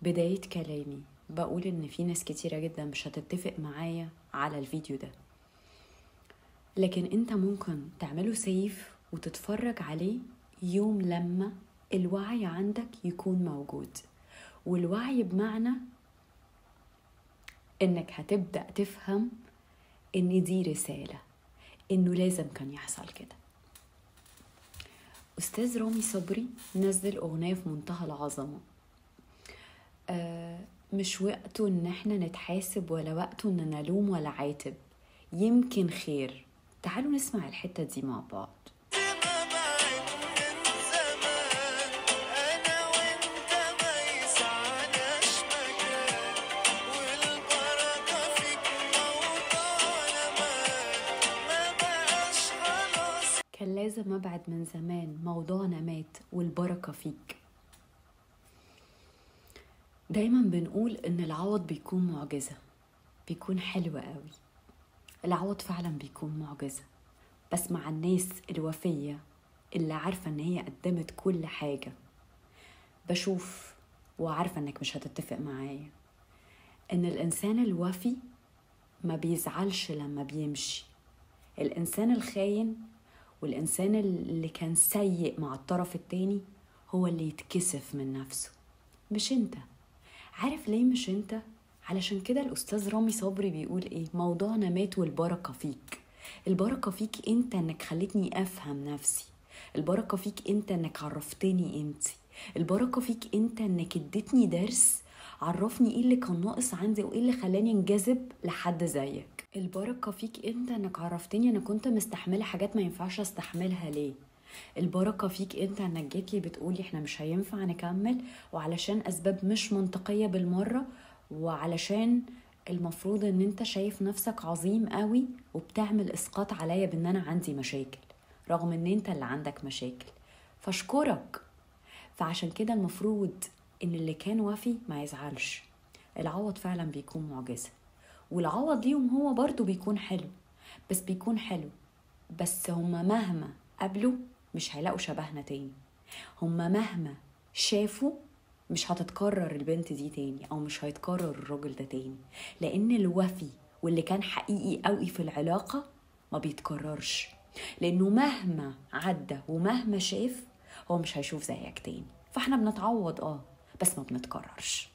بداية كلامي بقول إن في ناس كتيرة جدا مش هتتفق معايا على الفيديو ده، لكن انت ممكن تعمله سيف وتتفرج عليه يوم لما الوعي عندك يكون موجود. والوعي بمعنى انك هتبدأ تفهم ان دي رسالة، انه لازم كان يحصل كده. أستاذ رامي صبري نزل أغنية في منتهى العظمة. مش وقته ان احنا نتحاسب ولا وقته ان نلوم ولا عاتب، يمكن خير. تعالوا نسمع الحتة دي مع بعض. كان لازم أبعد من زمان، موضوعنا مات والبركة فيك. دايما بنقول إن العوض بيكون معجزة، بيكون حلو قوي. العوض فعلا بيكون معجزة، بس مع الناس الوفية اللي عارفة إن هي قدمت كل حاجة. بشوف وعارفة إنك مش هتتفق معايا إن الإنسان الوفي ما بيزعلش لما بيمشي. الإنسان الخاين والإنسان اللي كان سيء مع الطرف التاني هو اللي يتكسف من نفسه، مش انت. عارف ليه مش انت؟ علشان كده الأستاذ رامي صبري بيقول ايه؟ موضوعنا مات والبركة فيك. البركة فيك انت انك خلتني افهم نفسي، البركة فيك انت انك عرفتني قيمتي، البركة فيك انت انك اديتني درس عرفني ايه اللي كان ناقص عندي وايه اللي خلاني انجذب لحد زيك. البركة فيك انت انك عرفتني انا كنت مستحملة حاجات ما ينفعش استحملها ليه. البركة فيك انت انك جيتلي بتقولي احنا مش هينفع نكمل، وعلشان اسباب مش منطقية بالمرة، وعلشان المفروض ان انت شايف نفسك عظيم قوي وبتعمل اسقاط عليا بان انا عندي مشاكل، رغم ان انت اللي عندك مشاكل. فاشكرك. فعشان كده المفروض ان اللي كان وفي ما يزعلش. العوض فعلا بيكون معجزة، والعوض ليهم هو برضو بيكون حلو، بس بيكون حلو. بس هما مهما قابلوا مش هيلاقوا شبهنا تاني. هما مهما شافوا مش هتتكرر البنت دي تاني، او مش هيتكرر الراجل ده تاني، لان الوفي واللي كان حقيقي قوي في العلاقة ما بيتكررش، لانه مهما عدى ومهما شاف هو مش هيشوف زيك تاني. فاحنا بنتعوض بس ما بنتكررش.